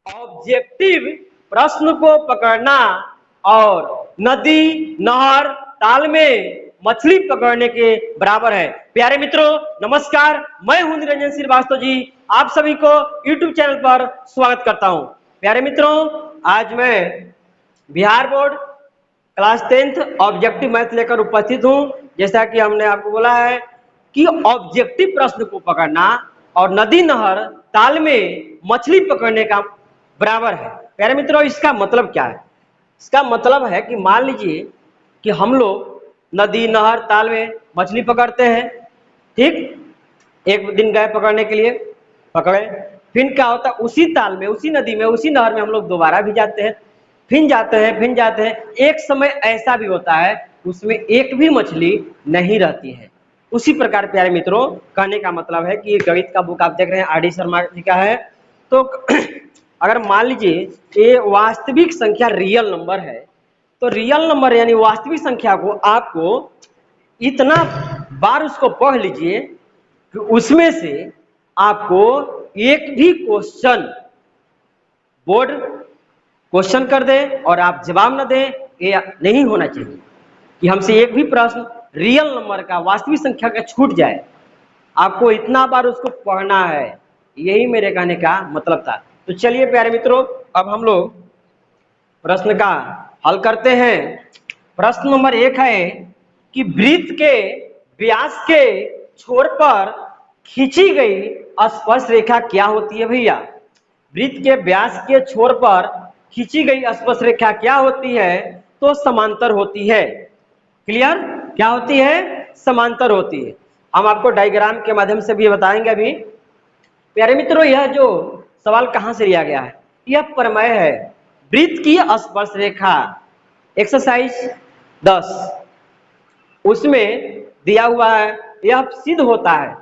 Objective प्रश्न को पकड़ना और नदी नहर ताल में मछली पकड़ने के बराबर है। प्यारे मित्रों नमस्कार, मैं हूं निरंजन श्रीवास्तव जी, आप सभी को YouTube चैनल पर स्वागत करता हूं। प्यारे मित्रों आज मैं Bihar board class 10th objective math लेकर उपस्थित हूं। जैसा कि हमने आपको बोला है कि ऑब्जेक्टिव प्रश्न को पकड़ना और नदी नहर ताल में मछली पकड़ने का बराबर है। प्यारे मित्रों इसका मतलब क्या है? इसका मतलब है कि मान लीजिए कि हम लोग नदी नहर ताल में मछली पकड़ते हैं, ठीक, एक दिन गए पकड़ने के लिए, पकड़े, फिर क्या होता है उसी ताल में उसी नदी में उसी नहर में हम लोग दोबारा भी जाते हैं, फिर जाते हैं। एक समय ऐसा भी होता है उसमें एक भी मछली नहीं रहती है। उसी प्रकार प्यारे मित्रों कहने का मतलब है कि गणित का बुक आप देख रहे हैं आर डी शर्मा जी का है। तो अगर मान लीजिए ये वास्तविक संख्या रियल नंबर है तो रियल नंबर यानी वास्तविक संख्या को आपको इतना बार उसको पढ़ लीजिए कि उसमें से आपको एक भी क्वेश्चन बोर्ड क्वेश्चन कर दे और आप जवाब न दें, ये नहीं होना चाहिए कि हमसे एक भी प्रश्न रियल नंबर का वास्तविक संख्या का छूट जाए। आपको इतना बार उसको पढ़ना है, यही मेरे कहने का मतलब था। तो चलिए प्यारे मित्रों अब हम लोग प्रश्न का हल करते हैं। प्रश्न नंबर 1 है कि वृत्त के व्यास के छोर पर खींची गई स्पर्श रेखा क्या होती है भैया? वृत्त के व्यास के छोर पर खींची गई स्पर्श रेखा क्या होती है? तो समांतर होती है। क्लियर? क्या होती है? समांतर होती है। हम आपको डायग्राम के माध्यम से भी बताएंगे अभी। प्यारे मित्रों यह जो सवाल कहां से लिया गया है, यह प्रमेय है वृत्त की स्पर्श रेखा एक्सरसाइज 10 उसमें दिया हुआ है। यह सिद्ध होता है,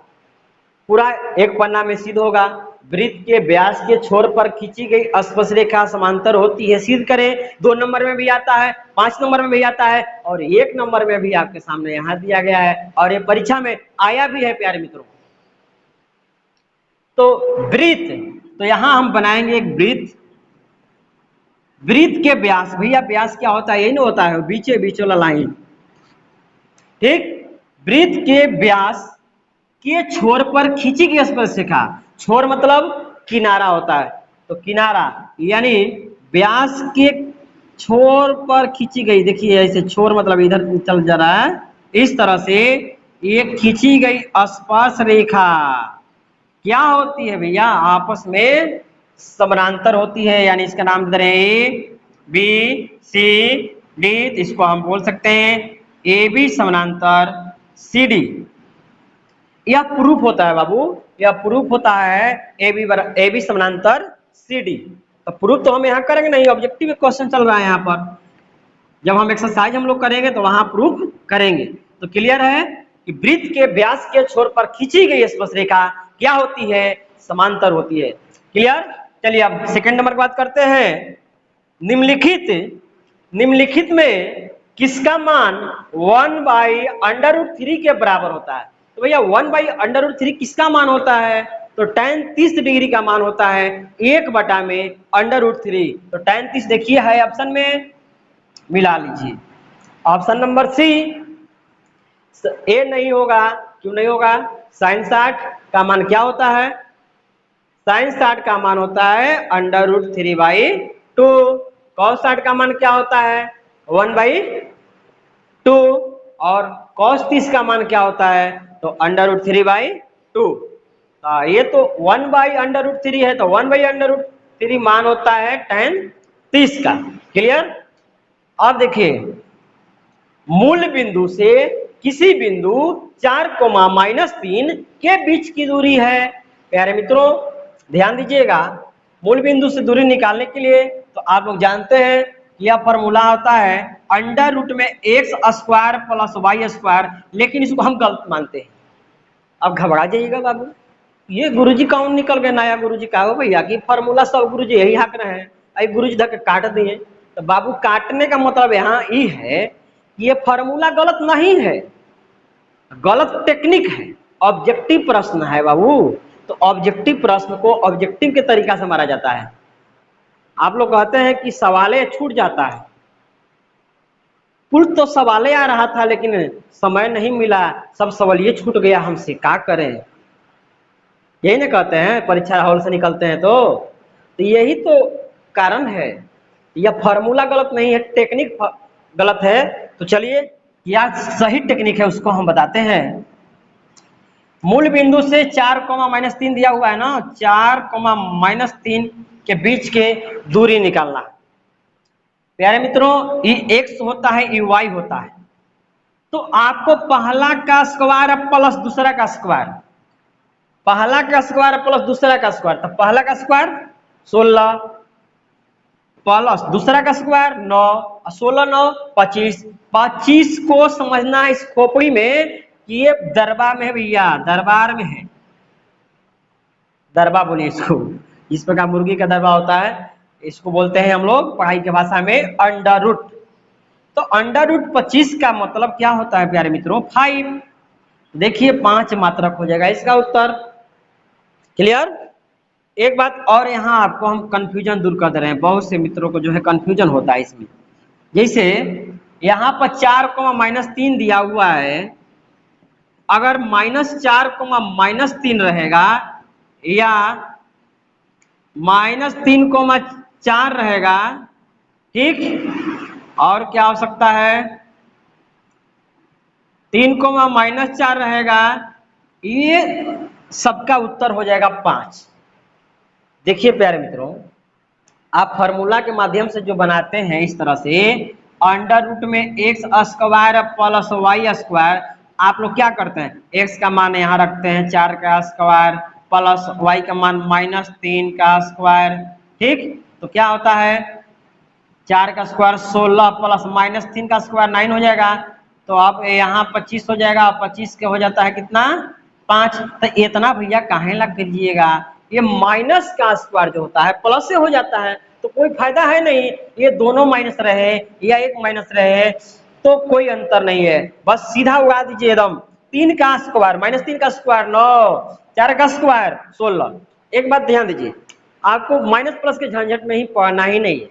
पूरा एक पन्ना में सिद्ध होगा। वृत्त के व्यास के छोर पर खींची गई स्पर्श रेखा समांतर होती है। सिद्ध करें। 2 नंबर में भी आता है, 5 नंबर में भी आता है और 1 नंबर में भी आपके सामने यहां दिया गया है और ये परीक्षा में आया भी है प्यारे मित्रों। तो वृत्त, तो यहां हम बनाएंगे एक वृत्त। वृत्त के व्यास, भैया व्यास क्या होता है? यही ना होता है बीचे बीच वाला लाइन, ठीक। वृत्त के व्यास के छोर पर खींची गई स्पर्श रेखा, छोर मतलब किनारा होता है, तो किनारा यानी व्यास के छोर पर खींची गई, देखिए ऐसे छोर मतलब इधर चल जा रहा है, इस तरह से एक खींची गई स्पर्श रेखा क्या होती है भैया? आपस में समानांतर होती है। यानी इसका नाम दे रहे हैं ए बी सी डी, इसको हम बोल सकते हैं ए बी समानांतर सी डी। यह प्रूफ होता है बाबू, यह प्रूफ होता है ए बी समानांतर सी डी। तो प्रूफ तो हम यहाँ करेंगे नहीं, ऑब्जेक्टिव क्वेश्चन चल रहा है यहाँ पर। जब हम एक्सरसाइज हम लोग करेंगे तो वहां प्रूफ करेंगे। तो क्लियर है कि वृत्त के व्यास के छोर पर खींची गई स्पर्श रेखा क्या होती है? समांतर होती है। क्लियर? चलिए अब सेकंड नंबर की बात करते हैं। निम्नलिखित में किसका मान 1/√3 के बराबर होता है? तो भैया 1/√3 किसका मान होता है? तो tan 30 डिग्री का मान होता है 1/√3। तो tan 30 देखिए है ऑप्शन में, मिला लीजिए। ऑप्शन नंबर सी ए नहीं होगा, क्यों नहीं होगा? sin 60 का मान क्या होता है? sin 60 का मान होता है √3/2। cos 60 का मान क्या होता है? 1/2। और cos 30 का मान क्या होता है? तो √3/2। ये तो 1/√3 है, तो 1/√3 मान होता है tan 30 का। क्लियर? अब देखिए मूल बिंदु से किसी बिंदु 4,-3 के बीच की दूरी है। प्यारे मित्रों ध्यान दीजिएगा, मूल बिंदु से दूरी निकालने के लिए तो आप लोग जानते हैं यह फॉर्मूला होता है √x² + y², लेकिन इसको हम गलत मानते हैं। अब घबरा जाइएगा बाबू, ये गुरुजी कौन निकल गए नया गुरुजी का हो भैया कि फॉर्मूला सब गुरुजी यही हाँक रहे हैं, आई गुरुजी धक्के काट दिए। तो बाबू काटने का मतलब यहाँ ये है कि ये फॉर्मूला गलत नहीं है, गलत टेक्निक है, ऑब्जेक्टिव प्रश्न है बाबू। तो ऑब्जेक्टिव प्रश्न को ऑब्जेक्टिव के तरीका से मारा जाता है। आप लोग कहते हैं कि सवाले छूट जाता है। पुल तो सवाले आ रहा था लेकिन समय नहीं मिला, सब सवालिए छूट गया हमसे, क्या करें। यही ना कहते हैं परीक्षा हॉल से निकलते हैं तो यही तो कारण है। यह फॉर्मूला गलत नहीं है, टेक्निक गलत है। तो चलिए क्या सही टेक्निक है उसको हम बताते हैं। मूल बिंदु से 4, -3 दिया हुआ है ना, 4, -3 के बीच के दूरी निकालना। प्यारे मित्रों, ये एक्स होता है, ये वाई होता है। तो आपको पहला का स्क्वायर प्लस दूसरा का स्क्वायर, पहला का स्क्वायर प्लस दूसरा का स्क्वायर, तो पहला का स्क्वायर 16 प्लस दूसरा का स्क्वायर 9, 16 9 25। 25 को समझना इस खोपड़ी में कि ये दरबा में है भैया, दरबार में है। दरबा बोलिए इसको, इस प्रकार मुर्गी का दरबा होता है, इसको बोलते हैं हम लोग पढ़ाई की भाषा में अंडर रूट। तो अंडर रूट 25 का मतलब क्या होता है प्यारे मित्रों? 5। देखिए 5 मात्रक हो जाएगा इसका उत्तर। क्लियर? एक बात और यहाँ आपको हम कंफ्यूजन दूर कर दे रहे हैं, बहुत से मित्रों को जो है कंफ्यूजन होता है इसमें। जैसे यहाँ पर 4, -3 दिया हुआ है, अगर -4, -3 रहेगा या -3, 4 रहेगा, ठीक। और क्या हो सकता है? 3, -4 रहेगा, ये सबका उत्तर हो जाएगा 5। देखिए प्यारे मित्रों, आप फार्मूला के माध्यम से जो बनाते हैं इस तरह से, अंडर रूट में X square plus Y square, आप लोग क्या करते हैं? एक्स का मान यहाँ रखते हैं 4 का स्क्वायर प्लस वाई का मान -3 का स्क्वायर, ठीक। तो क्या होता है? 4 का स्क्वायर 16 प्लस -3 का स्क्वायर 9 हो जाएगा। तो अब यहाँ 25 हो जाएगा, 25 के हो जाता है कितना? 5। तो इतना भैया काहे लग कीजिएगा, ये माइनस का स्क्वायर जो होता है प्लस से हो जाता है, तो कोई फायदा है नहीं। ये दोनों माइनस रहे या एक माइनस रहे तो कोई अंतर नहीं है, बस सीधा उड़ा दीजिए एकदम। 3 का स्क्वायर -3 का स्क्वायर 9, 4 का स्क्वायर 16। एक बात ध्यान दीजिए, आपको माइनस प्लस के झंझट में ही पढ़ना ही नहीं है,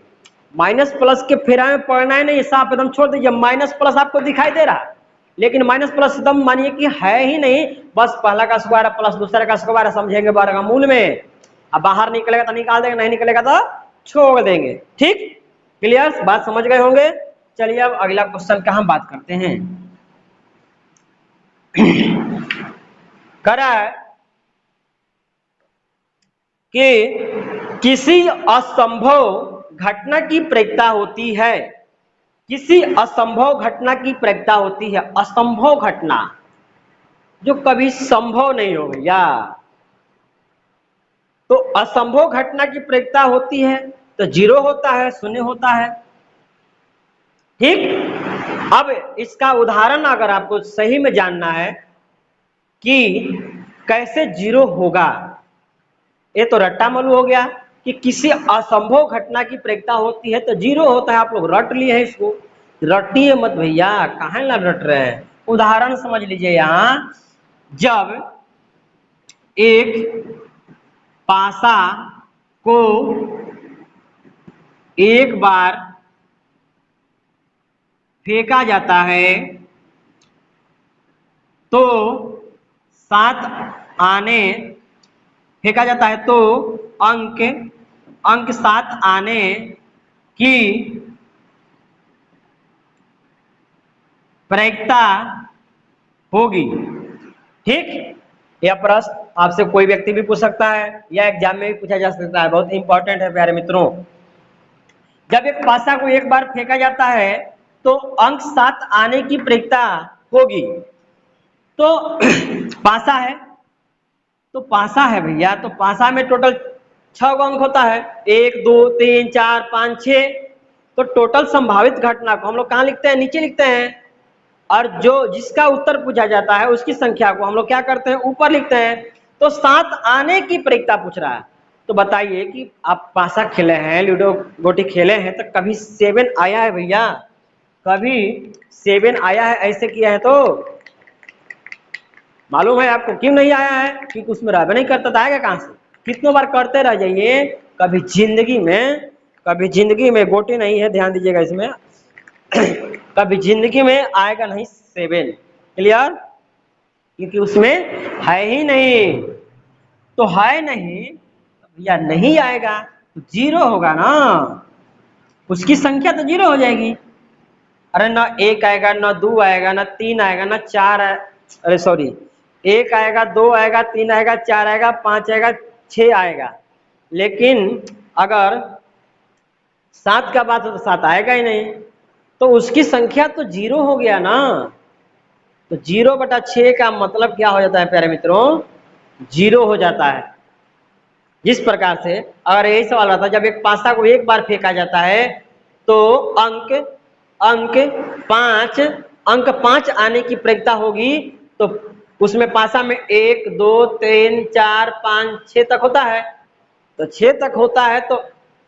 माइनस प्लस के फेरा में पढ़ना ही नहीं, साफ एकदम छोड़ दीजिए। माइनस प्लस आपको दिखाई दे रहा है लेकिन माइनस प्लस एकदम मानिए कि है ही नहीं, बस पहला का स्क्वायर प्लस दूसरा का स्क्वायर समझेंगे वर्गमूल में। अब बाहर निकलेगा तो निकाल देंगे, नहीं निकलेगा तो छोड़ देंगे, ठीक। क्लियर? बात समझ गए होंगे। चलिए अब अगला क्वेश्चन का हम बात करते हैं। करा है कि किसी असंभव घटना की प्रक्रिया होती है, किसी असंभव घटना की प्रक्रिया होती है। असंभव घटना जो कभी संभव नहीं हो भैया, तो असंभव घटना की प्रक्रिया होती है तो 0 होता है, 0 होता है, ठीक। अब इसका उदाहरण अगर आपको सही में जानना है कि कैसे 0 होगा, ये तो रट्टा मालूम हो गया कि किसी असंभव घटना की प्रक्रिया होती है तो 0 होता है। आप लोग रट लिए हैं इसको, रटिए मत भैया, कहाँ ना रट रहे हैं। उदाहरण समझ लीजिए, यहाँ जब एक पासा को एक बार फेंका जाता है तो 7 आने, फेंका जाता है तो अंक 7 आने की प्रक्रिया होगी, ठीक। यह प्रश्न आपसे कोई व्यक्ति भी पूछ सकता है या एग्जाम में भी पूछा जा सकता है, बहुत इंपॉर्टेंट है प्यारे मित्रों। जब एक पासा को एक बार फेंका जाता है तो अंक 7 आने की प्रक्रिया होगी। तो पासा है तो पासा है भैया, तो पासा में टोटल 6 अंक होता है, 1 2 3 4 5 6। तो टोटल संभावित घटना को हम लोग कहाँ लिखते हैं? नीचे लिखते हैं। और जो जिसका उत्तर पूछा जाता है उसकी संख्या को हम लोग क्या करते हैं? ऊपर लिखते हैं। तो 7 आने की प्रक्रिया पूछ रहा है, तो बताइए कि आप पासा खेले हैं, लूडो गोटी खेले हैं, तो कभी 7 आया है भैया? कभी 7 आया है? ऐसे किया है तो मालूम है आपको क्यों नहीं आया है? क्योंकि उसमें रहबे नहीं करता था, आएगा कहां से? कितनों बार करते रह जाइए, कभी जिंदगी में कभी जिंदगी में, गोटी नहीं है, ध्यान दीजिएगा इसमें, कभी जिंदगी में आएगा नहीं 7। क्लियर? क्योंकि उसमें है ही नहीं, तो है नहीं या नहीं आएगा तो जीरो होगा ना, उसकी संख्या तो जीरो हो जाएगी। अरे ना एक आएगा, ना दो आएगा, ना तीन आएगा, ना चार अरे सॉरी, एक आएगा, दो आएगा, तीन आएगा, चार आएगा, पांच आएगा, छह आएगा, लेकिन अगर सात का बात हो तो सात आएगा ही नहीं, तो उसकी संख्या तो जीरो हो गया ना। तो 0/6 का मतलब क्या हो जाता है प्यारे मित्रों? जीरो हो जाता है। जिस प्रकार से अगर यही सवाल रहता, जब एक पासा को एक बार फेंका जाता है तो अंक अंक पांच अंक पांच आने की प्रयोजकता होगी, तो उसमें पासा में 1 2 3 4 5 6 तक होता है, तो 6 तक होता है, तो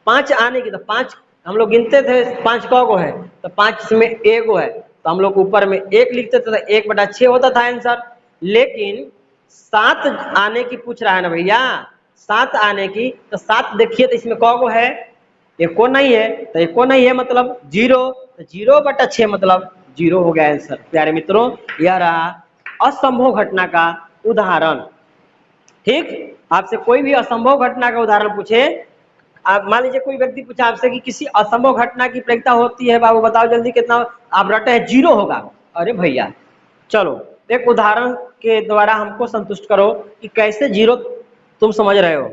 पांच आने की, तो पांच हम लोग गिनते थे, पांच कौ है, तो पांच में एगो है, तो हम लोग ऊपर में एक लिखते थे, तो 1/6 होता था आंसर। लेकिन सात आने की पूछ रहा है ना भैया, सात आने की, तो सात देखिए तो इसमें कौ है? एको नहीं है, तो एको नहीं है मतलब जीरो, तो 0/6 मतलब जीरो हो गया आंसर। प्यारे मित्रों, यह रहा असंभव घटना का उदाहरण। ठीक, आपसे कोई भी असंभव घटना का उदाहरण पूछे, आप मान लीजिए कोई व्यक्ति पूछा आपसे कि किसी असंभव घटना की प्रयोजकता होती है, बाबू बताओ जल्दी कितना, आप रटे हैं जीरो होगा। अरे भैया चलो एक उदाहरण के द्वारा हमको संतुष्ट करो कि कैसे जीरो तुम समझ रहे हो,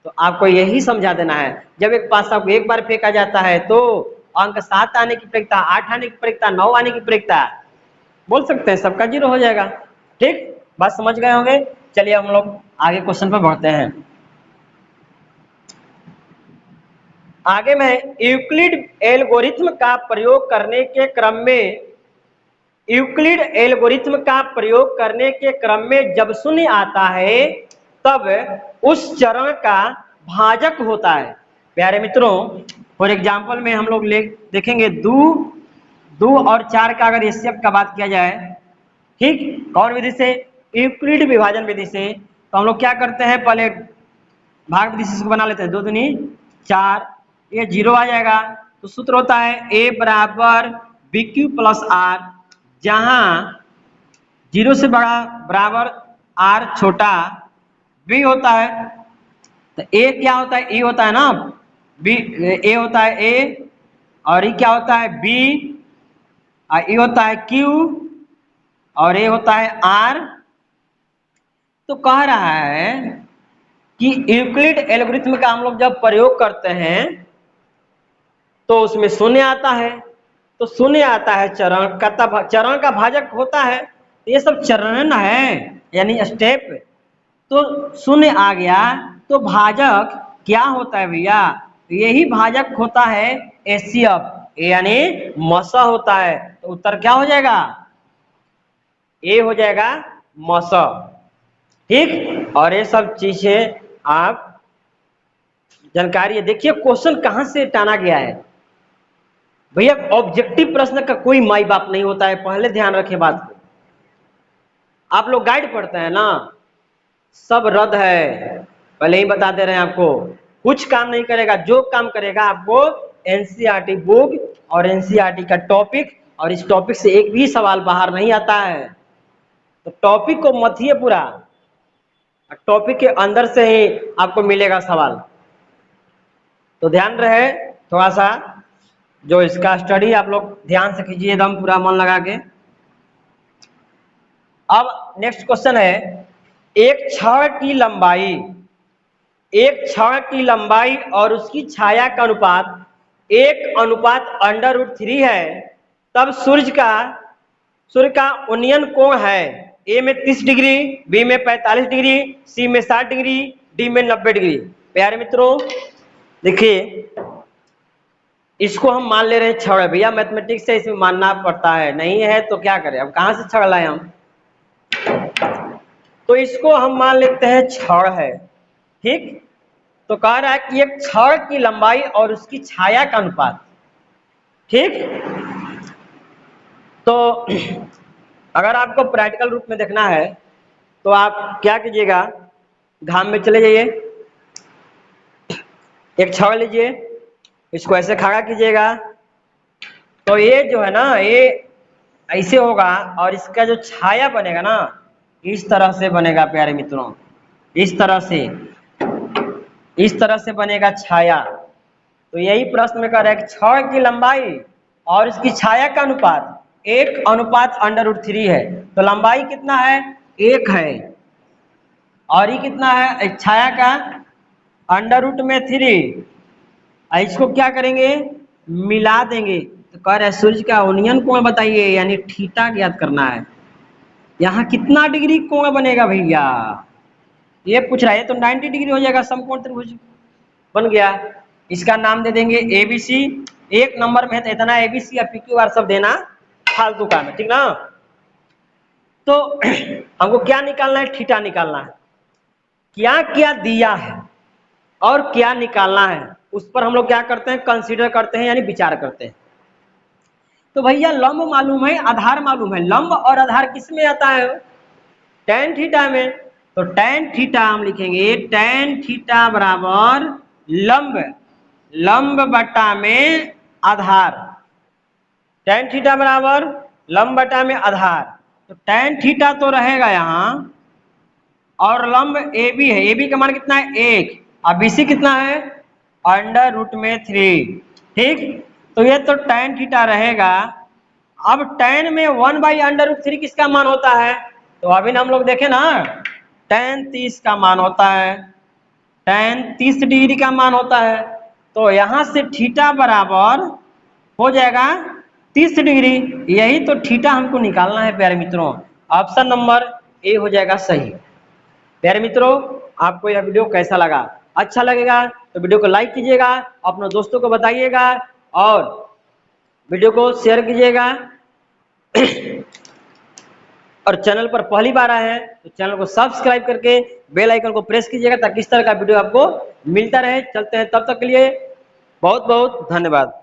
तो आपको यही समझा देना है। जब एक पासा को एक बार फेंका जाता है तो अंक 7 आने की प्रयोजकता, 8 आने की प्रयोजकता, 9 आने की प्रयोजकता, बोल सकते हैं सबका जीरो हो जाएगा। ठीक, बात समझ गए होंगे। चलिए हम लोग आगे क्वेश्चन पर बढ़ते हैं। आगे मैं यूक्लिड एल्गोरिथ्म का प्रयोग करने के क्रम में, यूक्लिड एल्गोरिथ्म का प्रयोग करने के क्रम में जब शून्य आता है तब उस चरण का भाजक होता है। प्यारे मित्रों, फॉर एग्जाम्पल में हम लोग देखेंगे दो और चार का अगर एचसीएफ का बात किया जाए, ठीक, कौन विधि से? यूक्लिड विभाजन विधि से। तो हम लोग क्या करते हैं, पहले भाग विधि से इसको बना लेते हैं, 2 दूनी 4, ये जीरो आ जाएगा। तो सूत्र होता है a बराबर BQ प्लस आर, जहां जीरो से बड़ा बराबर r छोटा b होता है। तो a क्या होता है? e होता है ना, b a होता है a, और e क्या होता है? b, और e होता है q, और a होता है r। तो कह रहा है कि यूक्लिड एल्गोरिथ्म का हम लोग जब प्रयोग करते हैं तो उसमें शून्य आता है, तो शून्य आता है चरण का, तब चरण का भाजक होता है। ये सब चरण है यानी स्टेप, तो शून्य आ गया तो भाजक क्या होता है भैया? यही भाजक होता है एचसीएफ यानी मसा होता है। तो उत्तर क्या हो जाएगा? ए हो जाएगा मसा। ठीक, और ये सब चीजें आप जानकारी है। देखिए क्वेश्चन कहां से टाना गया है भैया, ऑब्जेक्टिव प्रश्न का कोई माई बाप नहीं होता है, पहले ध्यान रखे बात को। आप लोग गाइड पढ़ते हैं ना, सब रद्द है, पहले ही बता दे रहे हैं आपको, कुछ काम नहीं करेगा। जो काम करेगा आपको एनसीईआरटी बुक और एनसीईआरटी का टॉपिक, और इस टॉपिक से एक भी सवाल बाहर नहीं आता है। तो टॉपिक को मथिए पूरा, टॉपिक के अंदर से ही आपको मिलेगा सवाल। तो ध्यान रहे थोड़ा सा, जो इसका स्टडी आप लोग ध्यान से कीजिए, एकदम पूरा मन लगा के। अब नेक्स्ट क्वेश्चन है, एक छड़ की लंबाई, एक छड़ की लंबाई और उसकी छाया का अनुपात 1/√3 है, तब सूर्य का उन्नयन कोण है ए में 30 डिग्री, बी में 45 डिग्री, सी में 60 डिग्री, डी में 90 डिग्री। प्यारे मित्रों देखिए, इसको हम मान ले रहे हैं छड़ है भैया, मैथमेटिक्स से इसमें मानना पड़ता है, नहीं है तो क्या करें, अब कहां से छड़ लाए हम? तो इसको हम मान लेते हैं छड़ है। ठीक, तो कह रहा है कि एक छड़ की लंबाई और उसकी छाया का अनुपात। ठीक, तो अगर आपको प्रैक्टिकल रूप में देखना है तो आप क्या कीजिएगा, घाम में चले जाइए, एक छड़ लीजिए, इसको ऐसे खड़ा कीजिएगा तो ये जो है ना ये ऐसे होगा और इसका जो छाया बनेगा ना इस तरह से बनेगा प्यारे मित्रों, इस तरह से बनेगा छाया। तो यही प्रश्न में कर रहा है कि छड़ की लंबाई और इसकी छाया का अनुपात 1/√3 है। तो लंबाई कितना है 1 है और ये कितना है छाया का √3। इसको क्या करेंगे मिला देंगे। तो कह रहे हैं सूर्य का ओनियन कोण बताइए, यानी थीटा ज्ञात करना है। यहाँ कितना डिग्री कोण बनेगा भैया ये पूछ रहा है। तो 90 डिग्री हो जाएगा, समकोण त्रिभुज बन गया। इसका नाम दे देंगे एबीसी। 1 नंबर में है तो इतना एबीसी या पीक्यूआर सब देना फालतू काम है, ठीक ना। तो हमको क्या निकालना है थीटा निकालना है। क्या क्या दिया है और क्या निकालना है उस पर हम लोग क्या करते हैं कंसीडर करते हैं यानी विचार करते हैं। तो भैया लंब मालूम है आधार मालूम है, लंब और आधार किस में आता है tan थीटा में। तो tan थीटा हम लिखेंगे tan थीटा बराबर लंब बटा में आधार, tan थीटा बराबर लंब बटा में आधार। तो tan थीटा तो रहेगा यहाँ और लंब ए बी है, ए बी का मान कितना है 1 और बीसी कितना है √3, ठीक। तो ये तो tan थीटा रहेगा। अब tan में 1/√3 किसका मान होता है। तो अभी हम लोग देखें ना tan 30 का मान होता है, tan 30 डिग्री का मान होता है। तो यहाँ से थीटा बराबर हो जाएगा 30 डिग्री। यही तो थीटा हमको निकालना है प्यारे मित्रों। ऑप्शन नंबर ए हो जाएगा सही। प्यारे मित्रों आपको यह वीडियो कैसा लगा, अच्छा लगेगा तो वीडियो को लाइक कीजिएगा, अपने दोस्तों को बताइएगा और वीडियो को शेयर कीजिएगा। और चैनल पर पहली बार आए हैं तो चैनल को सब्सक्राइब करके बेल आइकन को प्रेस कीजिएगा ताकि इस तरह का वीडियो आपको मिलता रहे। चलते हैं, तब तक के लिए बहुत बहुत धन्यवाद।